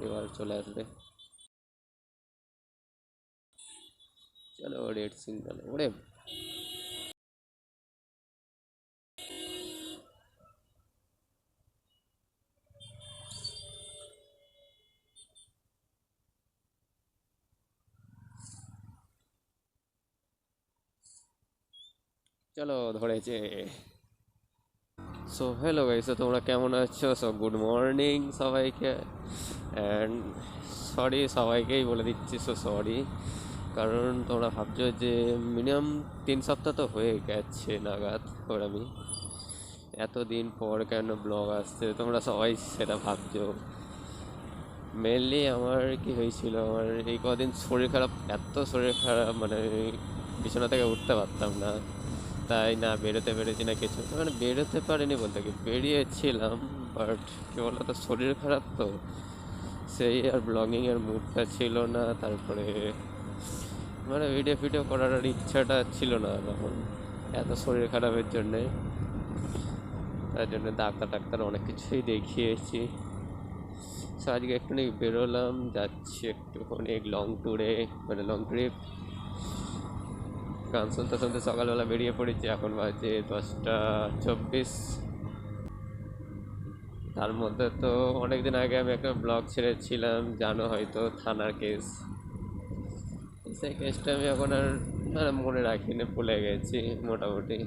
এবার চলে আসবে। চলো রেড সিগন্যাল ওরে। চলো ধরেছে। সো হ্যালো গাইস, তোমরা কেমন আছো? সো গুড মর্নিং সবাইকে। অ্যান্ড সরি, সবাইকেই বলে দিচ্ছি, সো সরি। কারণ তোমরা ভাবছো যে মিনিমাম 3 সপ্তাহ তো হয়ে গেছে নাগাদ ওর আমি এতদিন পর কেন ব্লগ আসছে, তোমরা সবাই সেটা ভাবছো। মেনলি আমার কি হয়েছিল, আমার এই কদিন শরীর খারাপ, এত শরীর খারাপ মানে বিছানা থেকে উঠতে পারতাম না। তাই না বেরোতে পেরেছি না কিছু, মানে বেরোতে পারিনি বলতে কি বেরিয়েছিলাম, বাট কী বলতো শরীর খারাপ তো সেই আর ব্লগিংয়ের মুডটা ছিল না। তারপরে মানে ভিডিও ফিডিও করার আর ইচ্ছাটা ছিল না তখন, এত শরীর খারাপের জন্যে। তার জন্য ডাক্তার টাক্তার অনেক কিছুই দেখিয়েছি। সো আজকে একটুখানি বেরোলাম, যাচ্ছি একটুখানি লং ট্যুরে, মানে লং ট্রিপ। গান শুনতে শুনতে সকালবেলা বেরিয়ে পড়েছি, এখন বাজে 10টা 24। তার মধ্যে তো অনেকদিন আগে আমি একটা ব্লগ ছেড়েছিলাম, জানো হয়তো, থানার কেস। সেই কেসটা আমি এখন আর মানে মনে রাখিনি, ভুলে গেছি মোটামুটি।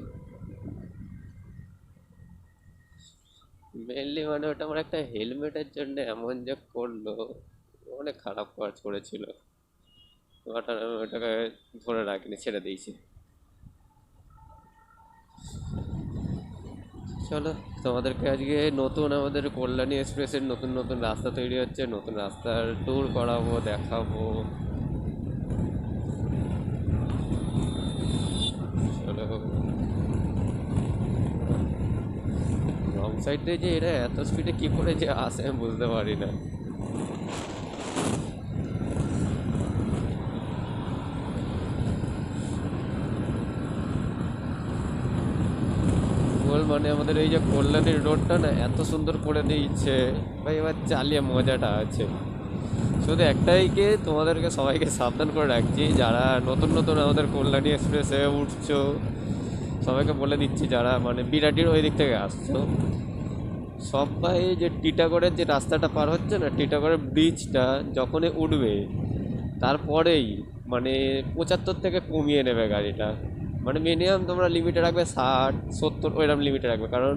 মেনলি মানে ওটা আমার একটা হেলমেটের জন্য এমন যে করলো, অনেক খারাপ কাজ করেছিল। ওটা আমি ওটাকে ধরে রাখিনি, ছেড়ে দিয়েছি। চলো, তোমাদেরকে আজকে নতুন আমাদের কল্যাণী এক্সপ্রেসের নতুন নতুন রাস্তা তৈরি হচ্ছে, নতুন রাস্তার ট্যুর করাবো, দেখাবো। চলো, রং সাইড দিয়ে যে এরা এত স্পিডে কি করে যে আসে আমি বুঝতে পারি না। বল মানে আমাদের এই যে কল্যাণীর রোডটা না এত সুন্দর করে দিয়েছে ভাই, এবার চালিয়ে মজাটা আছে। শুধু একটাই কি তোমাদেরকে সবাইকে সাবধান করে রাখছি, যারা নতুন নতুন আমাদের কল্যাণী এক্সপ্রেসে উঠছো, সবাইকে বলে দিচ্ছি যারা মানে বিরাটির ওই দিক থেকে আসছো, সবাই যে টিটাগড়ের যে রাস্তাটা পার হচ্ছে না, টিটাগড়ের ব্রিজটা যখনই উঠবে তারপরেই মানে 75 থেকে কমিয়ে নেবে গাড়িটা। মানে মিনিমাম তোমরা লিমিটে রাখবে 60 70, ওইরকম লিমিটে রাখবে, কারণ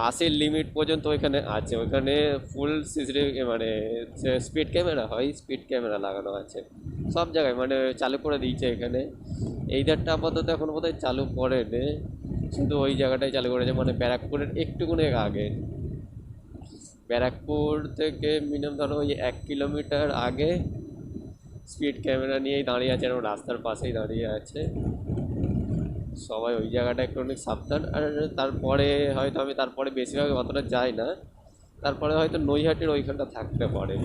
80 লিমিট পর্যন্ত ওইখানে আছে। ওইখানে ফুল সিসিটিভি মানে স্পিড ক্যামেরা হয়, স্পিড ক্যামেরা লাগানো আছে সব জায়গায়, মানে চালু করে দিয়েছে এখানে। এই ধারটা আপাতত এখন বোধহয় চালু করেনি, শুধু ওই জায়গাটাই চালু করেছে, মানে ব্যারাকপুরের একটুকুনি আগে। ব্যারাকপুর থেকে মিনিমাম ধরো ওই 1 কিলোমিটার আগে স্পিড ক্যামেরা নিয়েই দাঁড়িয়ে আছে, এবং রাস্তার পাশেই দাঁড়িয়ে আছে সবাই। ওই জায়গাটা একটু অনেক সাবধান। আর তারপরে হয়তো আমি তারপরে বেশিরভাগ অতটা যাই না, তারপরে হয়তো নৈহাটির ওইখানটা থাকতে পারে,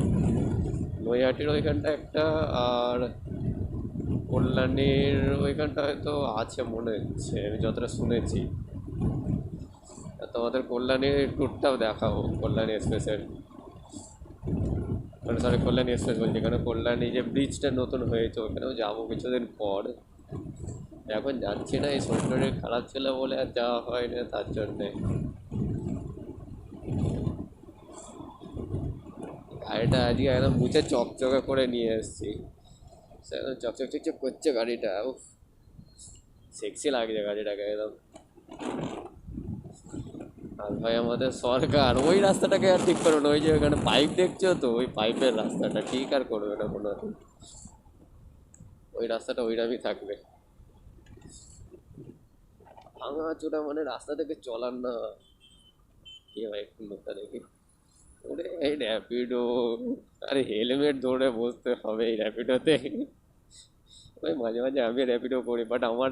নৈহাটির ওইখানটা একটা। আর কল্যাণীর ওইখানটা হয়তো আছে মনে হচ্ছে, আমি যতটা শুনেছি। আর তোমাদের কল্যাণীর ট্যুরটাও দেখাবো, কল্যাণী এক্সপ্রেসের, মানে সরি কল্যাণী এক্সপ্রেস বলছি, এখানে কল্যাণী যে ব্রিজটা নতুন হয়েছে ওখানেও যাবো কিছুদিন পর। এখন যাচ্ছি না, এই শরীর টরীর খারাপ ছিল বলে আর যাওয়া হয় না, তার জন্যে। গাড়িটা আজকে একদম মুছে চকচকে করে নিয়ে এসেছি, একদম চকচক চকচক করছে গাড়িটা, উফ সেক্সি লাগছে গাড়িটাকে একদম। আর ভাই আমাদের সরকার ওই রাস্তাটাকে আর ঠিক করবে না, ওই যে ওখানে পাইপ দেখছো তো, ওই পাইপের রাস্তাটা ঠিক আর করবে না কোনো দিন। ওই রাস্তাটা ওইরকমই থাকবে, ভাঙা চোরা মানে রাস্তা থেকে চলার না। কি ভাই একটু লোকটা দেখি, ওরে এই র্যাপিডো, আরে হেলমেট ধরে বসতে হবে এই র্যাপিডোতে। ওই মাঝে মাঝে আমি র্যাপিডো করি, বাট আমার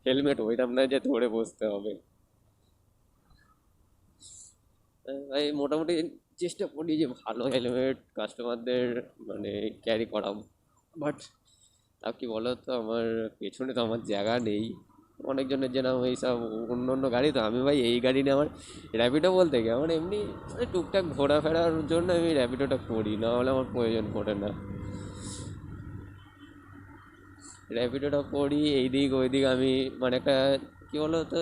হেলমেট ওইরকম না যে ধরে বসতে হবে। ভাই মোটামুটি চেষ্টা করি যে ভালো হেলমেট কাস্টমারদের মানে ক্যারি করা, বাট তাও কি বলো তো, আমার পেছনে তো আমার জায়গা নেই। অনেকজনের যেরকম এইসব অন্য অন্য গাড়ি, তো আমি ভাই এই গাড়ি নিয়ে আমার র্যাপিডো বলতে কি আমার এমনি টুকটাক ঘোরাফেরার জন্য আমি র্যাপিডোটা করি, না হলে আমার প্রয়োজন পড়ে না। র্যাপিডোটা করি এই দিক ওই দিক আমি, মানে একটা কী বলো তো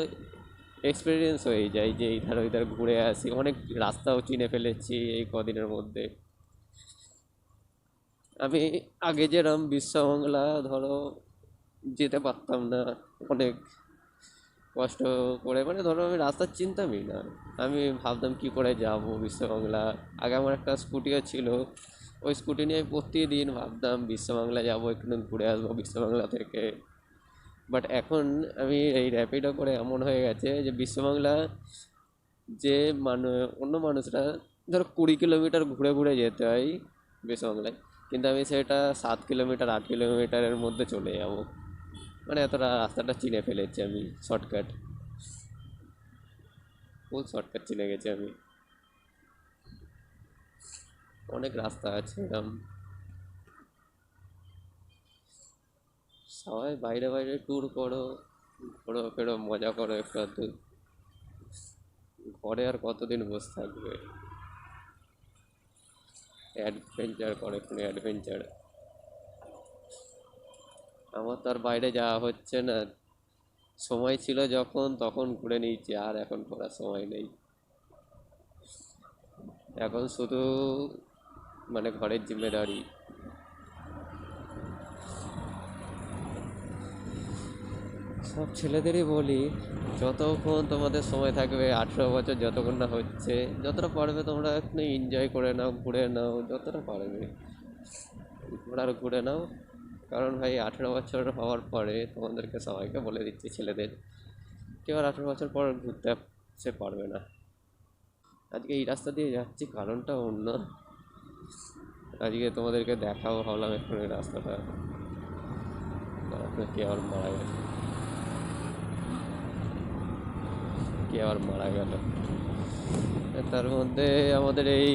এক্সপিরিয়েন্স হয়ে যায় যে এই ধার ওই ধার ঘুরে আসি, অনেক রাস্তাও চিনে ফেলেছি এই কদিনের মধ্যে। আমি আগে যেরম বিশ্ববাংলা ধরো যেতে পারতাম না, অনেক কষ্ট করে, মানে ধরো আমি রাস্তা চিনতামই না। আমি ভাবতাম কি করে যাব বিশ্ববাংলা। আগে আমার একটা স্কুটিও ছিল, ওই স্কুটি নিয়ে আমি প্রতিদিন ভাবতাম বিশ্ববাংলা যাবো, একটু ঘুরে আসবো বিশ্ববাংলা থেকে। বাট এখন আমি এই র্যাপিডো করে এমন হয়ে গেছে যে বিশ্ববাংলা যে অন্য মানুষরা ধরো 20 কিলোমিটার ঘুরে ঘুরে যেতে হয় বিশ্ববাংলায়, কিন্তু আমি সেটা 7 কিলোমিটার 8 কিলোমিটারের মধ্যে চলে যাব। মানে এতটা রাস্তাটা চিনে ফেলেছি আমি, শর্টকাট, ফুল শর্টকাট চিনে গেছি আমি। অনেক রাস্তা আছে এরম। সবাই বাইরে বাইরে ট্যুর করো, ঘোরো ফেরো মজা করো একটু আধটু, ঘরে আর কতদিন বসে থাকবে। অ্যাডভেঞ্চার করে, কোনো অ্যাডভেঞ্চার। আমার তো আর বাইরে যাওয়া হচ্ছে না। সময় ছিল যখন তখন ঘুরে নিয়েছি, আর এখন করার সময় নেই। এখন শুধু মানে ঘরের জিম্মেদারি। সব ছেলেদেরই বলি, যতক্ষণ তোমাদের সময় থাকবে, 18 বছর যতক্ষণ না হচ্ছে, যতটা পারবে তোমরা একটু এনজয় করে নাও, ঘুরে নাও যতটা পারবে, ঘোরার ঘুরে নাও। কারণ ভাই 18 বছর হওয়ার পরে তোমাদেরকে সবাইকে বলে দিচ্ছি, ছেলেদের কেউ আর 18 বছর পর ঘুরতে সে পারবে না। আজকে এই রাস্তা দিয়ে যাচ্ছি কারণটা অন্য, আজকে তোমাদেরকে দেখাও ভাবলাম একটু এই রাস্তাটা। কে আবার মারা গেছে, কে আবার মারা গেল। তার মধ্যে আমাদের এই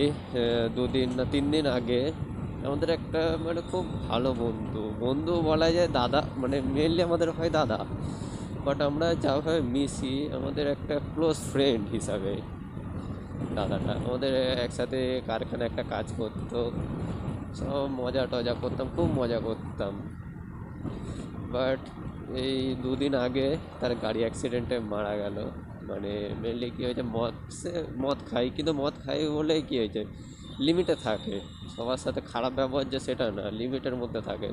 2 দিন না 3 দিন আগে আমাদের একটা মানে খুব ভালো বন্ধু, বন্ধু বলা যায় দাদা, মানে মেনলি আমাদের হয় দাদা, বাট আমরা যাভাবে মিশি আমাদের একটা ক্লোজ ফ্রেন্ড হিসাবে। দাদাটা আমাদের একসাথে কারখানায় একটা কাজ করতো, সব মজা টজা করতাম, খুব মজা করতাম। বাট এই 2 দিন আগে তার গাড়ি অ্যাক্সিডেন্টে মারা গেল। মানে মেনলি কী হয়েছে, মদ খাই, কিন্তু মদ খাই বলে কী হয়েছে, লিমিটে থাকে। সবার সাথে খারাপ ব্যবহার যে সেটা না, লিমিটের মধ্যে থাকে।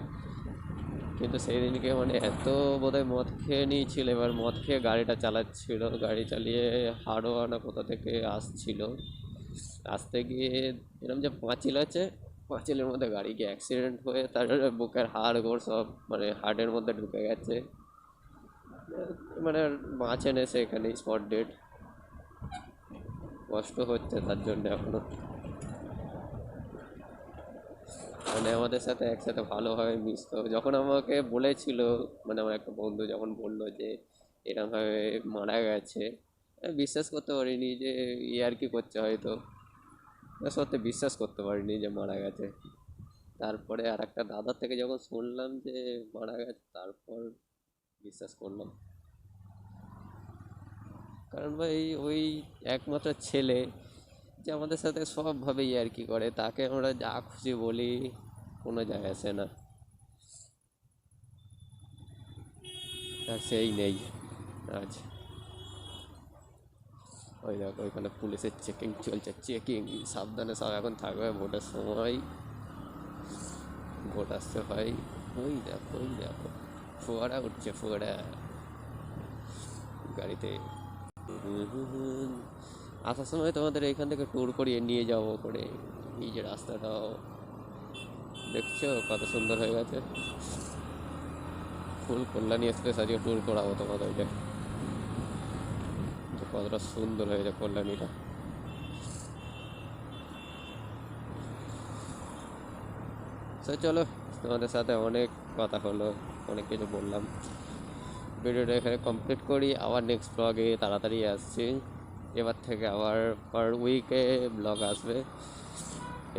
কিন্তু সেই দিনকে মানে এত বোধহয় মদ খেয়ে নিয়েছিল, এবার মদ খেয়ে গাড়িটা চালাচ্ছিল, গাড়ি চালিয়ে হাড়োয়া না কোথা থেকে আসছিল, আসতে গিয়ে এরকম যে পাঁচিল আছে, পাঁচিলের মধ্যে গাড়ি গিয়ে অ্যাক্সিডেন্ট হয়ে তার বুকের হাড় গোড় সব মানে হার্টের মধ্যে ঢুকে গেছে। মানে বাঁচে না সে, এখানেই স্পট ডেড। কষ্ট হচ্ছে তার জন্য এখনো। মানে আমাদের সাথে একসাথে ভালোভাবে মিশতো, যখন আমাকে বলেছিল, মানে আমার একটা বন্ধু যখন বললো যে এরমভাবে মারা গেছে, আমি বিশ্বাস করতে পারিনি যে আর কি করছে হয়তো, সত্যি বিশ্বাস করতে পারিনি যে মারা গেছে। তারপরে আর একটা দাদার থেকে যখন শুনলাম যে মারা গেছে, তারপর বিশ্বাস করলাম। কারণ ভাই ওই একমাত্র ছেলে যে আমাদের সাথে সবভাবে আর কি করে, তাকে আমরা যা খুশি বলি কোনো যায় আসে না। আর সেই নেই আজ। ওই দেখো ওইখানে পুলিশের চেকিং চলছে, চেকিং, সাবধানে সব এখন থাকবে, ভোটের সময় ভোট আসতে হয়। ওই দেখো ওই দেখো ফোয়ারা উঠছে, ফোয়ারা গাড়িতে। আসার সময় তোমাদের এইখান থেকে ট্যুর করিয়ে নিয়ে যাবো করে, এই যে রাস্তাটাও দেখছো কত সুন্দর হয়ে গেছে, ফুল কল্যাণী এক্সপ্রেস আজকে ট্যুর করাবো তোমাদেরকে, যে কতটা সুন্দর হয়েছে কল্যাণীটা। তো চলো, তোমাদের সাথে অনেক কথা হলো, অনেক কিছু বললাম, ভিডিওটা এখানে কমপ্লিট করি। আবার নেক্সট ব্লগে তাড়াতাড়ি আসছি, এবার থেকে আবার পার উইকে ব্লগ আসবে।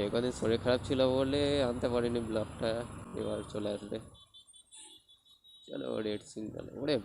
এই কদিন শরীর খারাপ ছিল বলে আনতে পারিনি ব্লগটা, এবার চলে আসবে। চলো রেড সিগন্যাল, ওরে